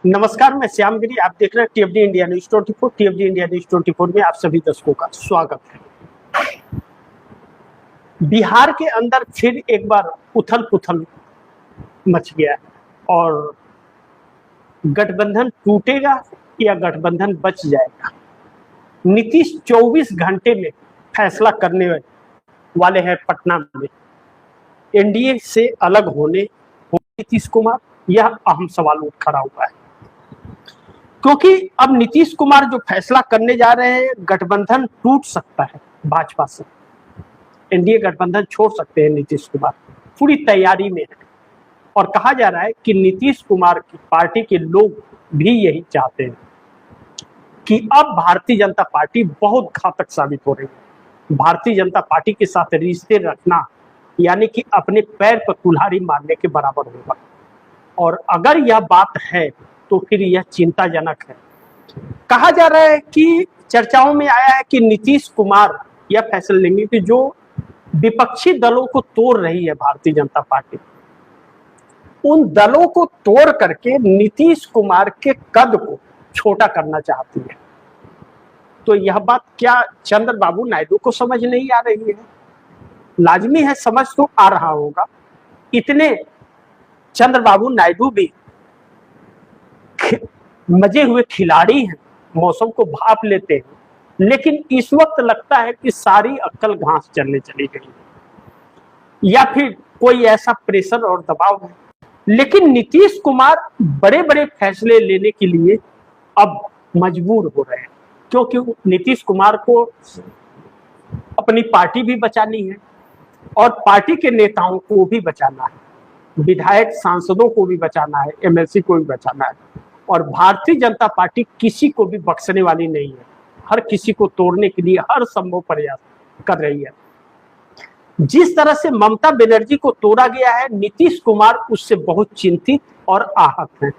नमस्कार, मैं श्यामगिरी। आप देख रहे हैं टीएफडी इंडिया न्यूज 24। टीएफडी इंडिया न्यूज 24 में आप सभी दर्शकों का स्वागत है। बिहार के अंदर फिर एक बार उथल पुथल मच गया है और गठबंधन टूटेगा या गठबंधन बच जाएगा। नीतीश 24 घंटे में फैसला करने वाले हैं पटना में। एनडीए से अलग होने नीतीश कुमार, यह अहम सवाल उठ खड़ा हुआ है, क्योंकि अब नीतीश कुमार जो फैसला करने जा रहे हैं, गठबंधन टूट सकता है भाजपा से। एनडीए गठबंधन छोड़ सकते हैं नीतीश कुमार, पूरी तैयारी में है। और कहा जा रहा है कि नीतीश कुमार की पार्टी के लोग भी यही चाहते हैं कि अब भारतीय जनता पार्टी बहुत घातक साबित हो रही है। भारतीय जनता पार्टी के साथ रिश्ते रखना यानी कि अपने पैर पर कुल्हाड़ी मारने के बराबर होगा। और अगर यह बात है तो फिर यह चिंताजनक है। कहा जा रहा है कि चर्चाओं में आया है कि नीतीश कुमार यह फैसला लेंगे कि जो विपक्षी दलों को तोड़ रही है भारतीय जनता पार्टी, उन दलों को तोड़ करके नीतीश कुमार के कद को छोटा करना चाहती है। तो यह बात क्या चंद्रबाबू नायडू को समझ नहीं आ रही है? लाजमी है, समझ तो आ रहा होगा। इतने चंद्रबाबू नायडू भी मजे हुए खिलाड़ी हैं, मौसम को भाप लेते हैं, लेकिन इस वक्त लगता है कि सारी अक्ल घास चलने चली गई या फिर कोई ऐसा प्रेशर और दबाव है। लेकिन नीतीश कुमार बड़े बड़े फैसले लेने के लिए अब मजबूर हो रहे हैं, क्योंकि नीतीश कुमार को अपनी पार्टी भी बचानी है और पार्टी के नेताओं को भी बचाना है, विधायक सांसदों को भी बचाना है, एमएलसी को भी बचाना है। और भारतीय जनता पार्टी किसी को भी बख्शने वाली नहीं है, हर किसी को तोड़ने के लिए हर संभव प्रयास कर रही है। जिस तरह से ममता बनर्जी को तोड़ा गया है, नीतीश कुमार उससे बहुत चिंतित और आहत हैं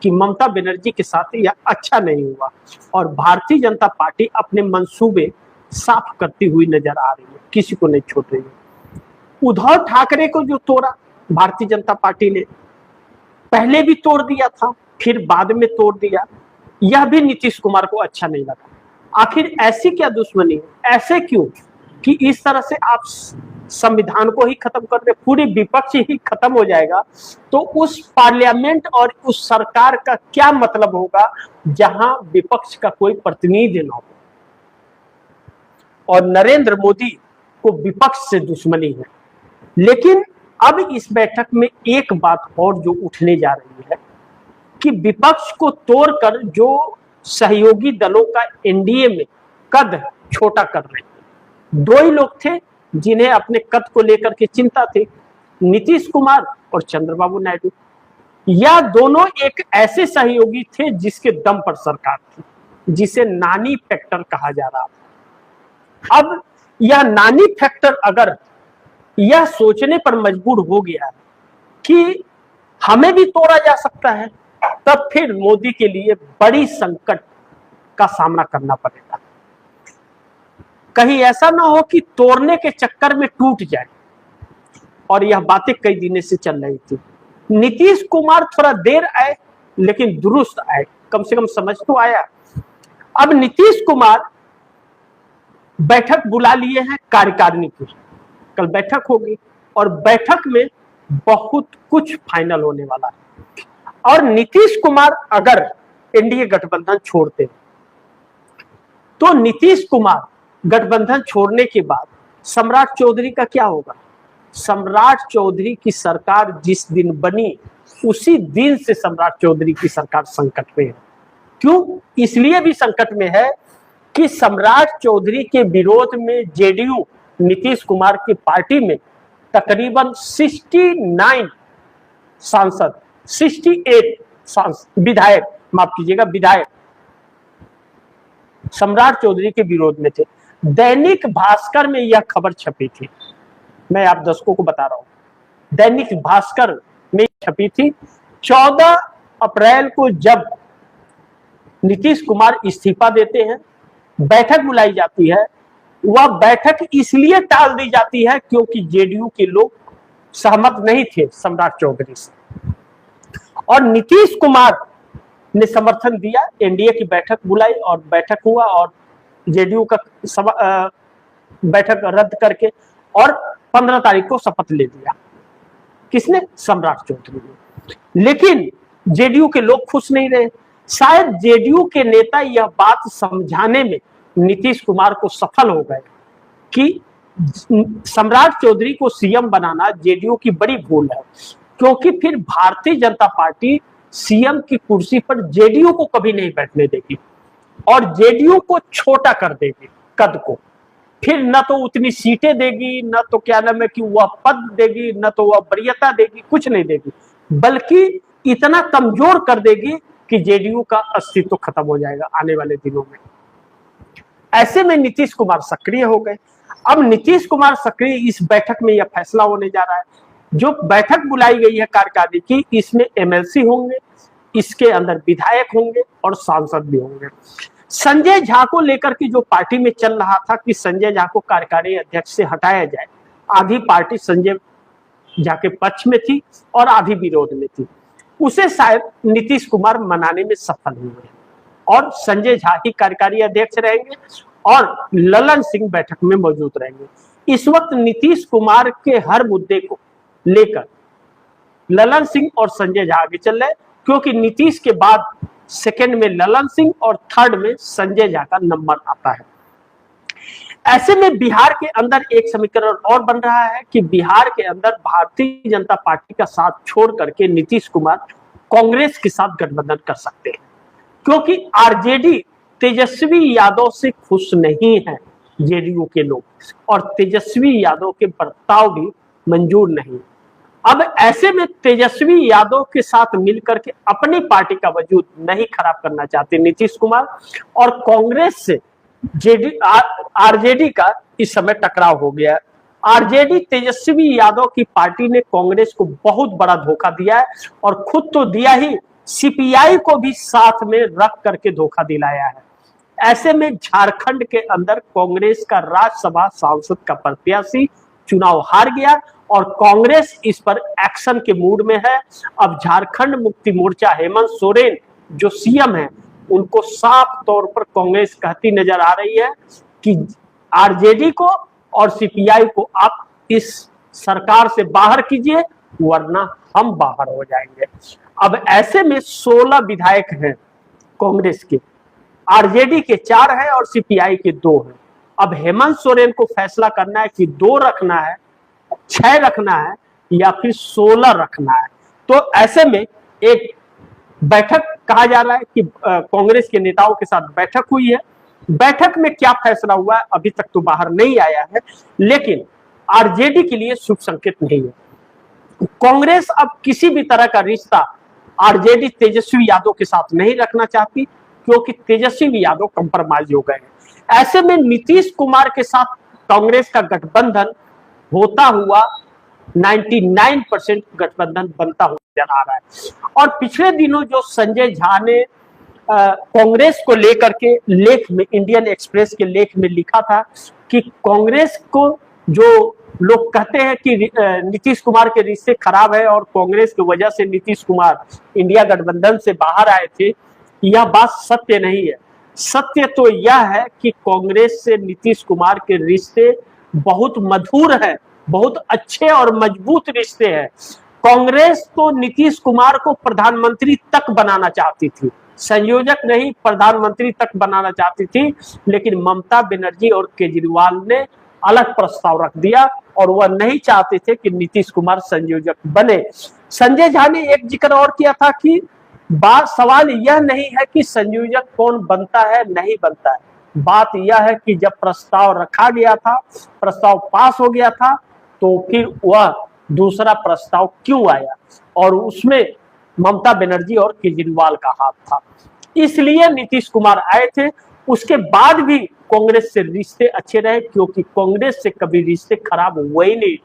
कि ममता बनर्जी के साथ यह अच्छा नहीं हुआ और भारतीय जनता पार्टी अपने मंसूबे साफ करती हुई नजर आ रही है, किसी को नहीं छोड़ रही है। उद्धव ठाकरे को जो तोड़ा भारतीय जनता पार्टी ने, पहले भी तोड़ दिया था, फिर बाद में तोड़ दिया, यह भी नीतीश कुमार को अच्छा नहीं लगा। आखिर ऐसी क्या दुश्मनी है? ऐसे क्यों कि इस तरह से आप संविधान को ही खत्म कर दे, पूरी विपक्ष ही खत्म हो जाएगा, तो उस पार्लियामेंट और उस सरकार का क्या मतलब होगा जहां विपक्ष का कोई प्रतिनिधि न हो। और नरेंद्र मोदी को विपक्ष से दुश्मनी है। लेकिन अब इस बैठक में एक बात और जो उठने जा रही है कि विपक्ष को तोड़कर जो सहयोगी दलों का एनडीए में कद छोटा कर रहे हैं। दो ही लोग थे जिन्हें अपने कद को लेकर के चिंता थी, नीतीश कुमार और चंद्रबाबू नायडू। यह दोनों एक ऐसे सहयोगी थे जिसके दम पर सरकार थी, जिसे नानी फैक्टर कहा जा रहा था। अब यह नानी फैक्टर अगर यह सोचने पर मजबूर हो गया कि हमें भी तोड़ा जा सकता है, तब फिर मोदी के लिए बड़ी संकट का सामना करना पड़ेगा। कहीं ऐसा ना हो कि तोड़ने के चक्कर में टूट जाए। और यह बातें कई दिनों से चल रही थी। नीतीश कुमार थोड़ा देर आए लेकिन दुरुस्त आए, कम से कम समझ तो आया। अब नीतीश कुमार बैठक बुला लिए हैं कार्यकारिणी की, कल बैठक होगी और बैठक में बहुत कुछ फाइनल होने वाला है। और नीतीश कुमार अगर एनडीए गठबंधन छोड़ते तो नीतीश कुमार गठबंधन छोड़ने के बाद सम्राट चौधरी का क्या होगा? सम्राट चौधरी की सरकार जिस दिन बनी उसी दिन से सम्राट चौधरी की सरकार संकट में है। क्यों? इसलिए भी संकट में है कि सम्राट चौधरी के विरोध में जेडीयू नीतीश कुमार की पार्टी में तकरीबन 69 सांसद, 68 विधायक, माफ कीजिएगा, विधायक सम्राट चौधरी के विरोध में थे। दैनिक भास्कर में यह खबर छपी थी, मैं आप दर्शकों को बता रहा हूं। दैनिक भास्कर में छपी थी 14 अप्रैल को, जब नीतीश कुमार इस्तीफा देते हैं, बैठक बुलाई जाती है। वह बैठक इसलिए टाल दी जाती है क्योंकि जेडीयू के लोग सहमत नहीं थे सम्राट चौधरी से। और नीतीश कुमार ने समर्थन दिया, एनडीए की बैठक बुलाई और बैठक हुआ और जेडीयू का बैठक रद्द करके और 15 तारीख को शपथ ले लिया। किसने? सम्राट चौधरी ने। लेकिन जेडीयू के लोग खुश नहीं रहे। शायद जेडीयू के नेता यह बात समझाने में नीतीश कुमार को सफल हो गए कि सम्राट चौधरी को सीएम बनाना जेडीयू की बड़ी भूल है, क्योंकि फिर भारतीय जनता पार्टी सीएम की कुर्सी पर जेडीयू को कभी नहीं बैठने देगी और जेडीयू को छोटा कर देगी कद को। फिर न तो उतनी सीटें देगी, न तो क्या नाम है कि वह पद देगी, न तो वह वरीयता देगी, कुछ नहीं देगी, बल्कि इतना कमजोर कर देगी कि जेडीयू का अस्तित्व खत्म हो जाएगा आने वाले दिनों में। ऐसे में नीतीश कुमार सक्रिय हो गए। अब नीतीश कुमार सक्रिय, इस बैठक में यह फैसला होने जा रहा है। जो बैठक बुलाई गई है कार्यकारिणी की, इसमें एमएलसी होंगे, इसके अंदर विधायक होंगे और सांसद भी होंगे। संजय झा को लेकर के जो पार्टी में चल रहा था कि संजय झा को कार्यकारी अध्यक्ष से हटाया जाए, आधी पार्टी संजय झा के पक्ष में थी और आधी विरोध में थी, उसे शायद नीतीश कुमार मनाने में सफल हुए और संजय झा ही कार्यकारी अध्यक्ष रहेंगे और ललन सिंह बैठक में मौजूद रहेंगे। इस वक्त नीतीश कुमार के हर मुद्दे को लेकर ललन सिंह और संजय झा आगे चल रहे, क्योंकि नीतीश के बाद सेकंड में ललन सिंह और थर्ड में संजय झा का नंबर आता है। ऐसे में बिहार के अंदर एक समीकरण और बन रहा है कि बिहार के अंदर भारतीय जनता पार्टी का साथ छोड़ करके नीतीश कुमार कांग्रेस के साथ गठबंधन कर सकते हैं, क्योंकि आरजेडी तेजस्वी यादव से खुश नहीं है जेडीयू के लोग और तेजस्वी यादव के बर्ताव भी मंजूर नहीं। अब ऐसे में तेजस्वी यादव के साथ मिलकर के अपनी पार्टी का वजूद नहीं खराब करना चाहते नीतीश कुमार और कांग्रेस से आरजेडी का इस समय टकराव हो गया है। आरजेडी तेजस्वी यादव की पार्टी ने कांग्रेस को बहुत बड़ा धोखा दिया है और खुद तो दिया ही, सीपीआई को भी साथ में रख करके धोखा दिलाया है। ऐसे में झारखंड के अंदर कांग्रेस का राज्यसभा सांसद का प्रत्याशी चुनाव हार गया और कांग्रेस इस पर एक्शन के मूड में है। अब झारखंड मुक्ति मोर्चा हेमंत सोरेन जो सीएम है, उनको साफ तौर पर कांग्रेस कहती नजर आ रही है कि आरजेडी को और सीपीआई को आप इस सरकार से बाहर कीजिए, वरना हम बाहर हो जाएंगे। अब ऐसे में 16 विधायक हैं कांग्रेस के, आरजेडी के 4 हैं और सीपीआई के 2 हैं। अब हेमंत सोरेन को फैसला करना है कि 2 रखना है, 6 रखना है या फिर 16 रखना है। तो ऐसे में एक बैठक कहा जा रहा है कि कांग्रेस के नेताओं के साथ बैठक हुई है। बैठक में क्या फैसला हुआ है अभी तक तो बाहर नहीं आया है, लेकिन आरजेडी के लिए शुभ संकेत नहीं है। कांग्रेस अब किसी भी तरह का रिश्ता आरजेडी तेजस्वी यादव के साथ नहीं रखना चाहती, क्योंकि तेजस्वी यादव कंप्रोमाइज हो गए हैं। ऐसे में नीतीश कुमार के साथ कांग्रेस का गठबंधन होता हुआ 99% गठबंधन बनता हुआ नजर आ रहा है। और पिछले दिनों जो संजय झा ने कांग्रेस को लेकर के लेख में, इंडियन एक्सप्रेस के लेख में लिखा था कि कांग्रेस को जो लोग कहते हैं कि नीतीश कुमार के रिश्ते खराब है और कांग्रेस की वजह से नीतीश कुमार इंडिया गठबंधन से बाहर आए थे, यह बात सत्य नहीं है। सत्य तो यह है कि कांग्रेस से नीतीश कुमार के रिश्ते बहुत मधुर है, बहुत अच्छे और मजबूत रिश्ते हैं। कांग्रेस तो नीतीश कुमार को प्रधानमंत्री तक बनाना चाहती थी, संयोजक नहीं प्रधानमंत्री तक बनाना चाहती थी, लेकिन ममता बनर्जी और केजरीवाल ने अलग प्रस्ताव रख दिया और वह नहीं चाहते थे कि नीतीश कुमार संयोजक बने। संजय झा ने एक जिक्र और किया था कि बात सवाल यह नहीं है कि संयोजक कौन बनता है नहीं बनता है, बात यह है कि जब प्रस्ताव रखा गया था, प्रस्ताव पास हो गया था, तो फिर वह दूसरा प्रस्ताव क्यों आया और उसमें ममता बनर्जी और केजरीवाल का हाथ था, इसलिए नीतीश कुमार आए थे। उसके बाद भी कांग्रेस से रिश्ते अच्छे रहे, क्योंकि कांग्रेस से कभी रिश्ते खराब हुए ही नहीं,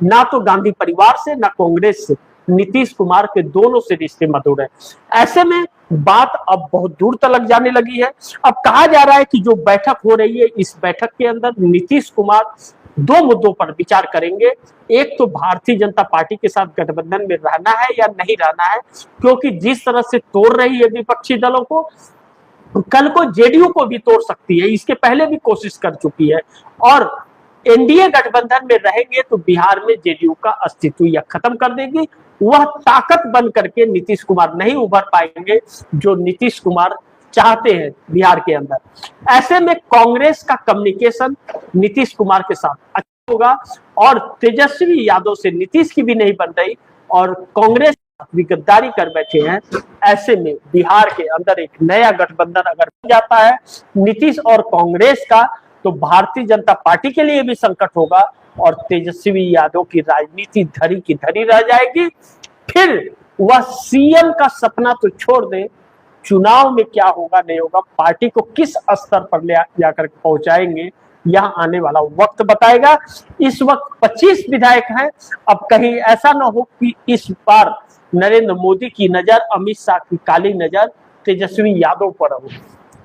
ना तो गांधी परिवार से ना कांग्रेस से, नीतीश कुमार के दोनों से रिश्ते मधुर है। ऐसे में बात अब बहुत दूर तक जाने लगी है। अब कहा जा रहा है कि जो बैठक हो रही है, इस बैठक के अंदर नीतीश कुमार दो मुद्दों पर विचार करेंगे। एक तो भारतीय जनता पार्टी के साथ गठबंधन में रहना है या नहीं रहना है, क्योंकि जिस तरह से तोड़ रही है विपक्षी दलों को, कल को जेडीयू को भी तोड़ सकती है, इसके पहले भी कोशिश कर चुकी है। और एनडीए गठबंधन में रहेंगे तो बिहार में जेडीयू का अस्तित्व यह खत्म कर देगी। वह ताकत बन करके नीतीश कुमार नहीं उभर पाएंगे जो नीतीश कुमार चाहते हैं बिहार के अंदर। ऐसे में कांग्रेस का कम्युनिकेशन नीतीश कुमार के साथ अच्छा होगा और तेजस्वी यादव से नीतीश की भी नहीं बन रही और कांग्रेस भी गद्दारी कर बैठे हैं। ऐसे में बिहार के अंदर एक नया गठबंधन अगर बन जाता है नीतीश और कांग्रेस का, तो भारतीय जनता पार्टी के लिए भी संकट होगा और तेजस्वी यादव की राजनीति धरी की धरी रह जाएगी। फिर वह सीएम का सपना तो छोड़ दे, चुनाव में क्या होगा नहीं होगा, पार्टी को किस स्तर पर ले जाकर पहुंचाएंगे, यह आने वाला वक्त बताएगा। इस वक्त 25 विधायक हैं। अब कहीं ऐसा ना हो कि इस बार नरेंद्र मोदी की नजर, अमित शाह की काली नजर तेजस्वी यादव पर हो,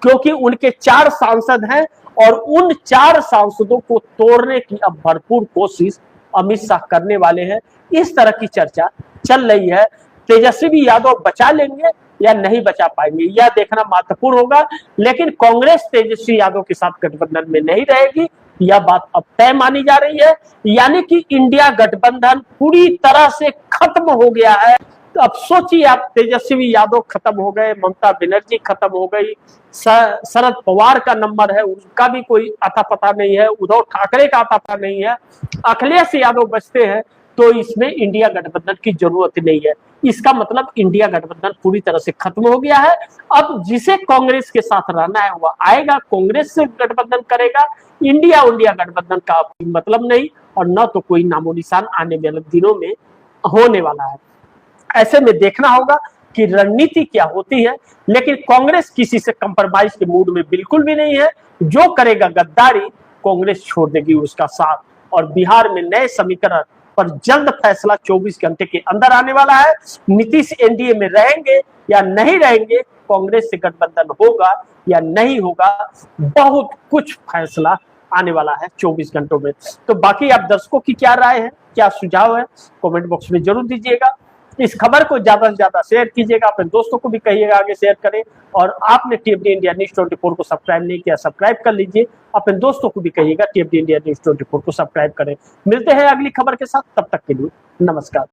क्योंकि उनके 4 सांसद हैं और उन 4 सांसदों को तोड़ने की अब भरपूर कोशिश अमित शाह करने वाले हैं। इस तरह की चर्चा चल रही है। तेजस्वी यादव बचा लेंगे या नहीं बचा पाएंगे, यह देखना महत्वपूर्ण होगा। लेकिन कांग्रेस तेजस्वी यादव के साथ गठबंधन में नहीं रहेगी, यह बात अब तय मानी जा रही है। यानी कि इंडिया गठबंधन पूरी तरह से खत्म हो गया है। तो अब सोचिए आप, तेजस्वी यादव खत्म हो गए, ममता बनर्जी खत्म हो गई, शरद पवार का नंबर है, उसका भी कोई अता पता नहीं है, उद्धव ठाकरे का अता पता नहीं है, अखिलेश यादव बचते हैं, तो इसमें इंडिया गठबंधन की जरूरत नहीं है। इसका मतलब इंडिया गठबंधन पूरी तरह से खत्म हो गया है। अब जिसे कांग्रेस के साथ रहना है वह आएगा, कांग्रेस से गठबंधन करेगा। इंडिया गठबंधन का मतलब नहीं और न तो कोई नामो निशान आने वाले दिनों में होने वाला है। ऐसे में देखना होगा कि रणनीति क्या होती है। लेकिन कांग्रेस किसी से कंप्रोमाइज के मूड में बिल्कुल भी नहीं है। जो करेगा गद्दारी कांग्रेस छोड़ देगी उसका साथ। और बिहार में नए समीकरण पर जल्द फैसला 24 घंटे के अंदर आने वाला है। नीतीश एनडीए में रहेंगे या नहीं रहेंगे, कांग्रेस से गठबंधन होगा या नहीं होगा, बहुत कुछ फैसला आने वाला है 24 घंटों में। तो बाकी आप दर्शकों की क्या राय है, क्या सुझाव है, कमेंट बॉक्स में जरूर दीजिएगा। इस खबर को ज्यादा से ज्यादा शेयर कीजिएगा, अपने दोस्तों को भी कहिएगा आगे शेयर करें। और आपने टीएफडी इंडिया न्यूज 24 को सब्सक्राइब नहीं किया, सब्सक्राइब कर लीजिए। अपने दोस्तों को भी कहिएगा टीएफडी इंडिया न्यूज 24 को सब्सक्राइब करें। मिलते हैं अगली खबर के साथ, तब तक के लिए नमस्कार।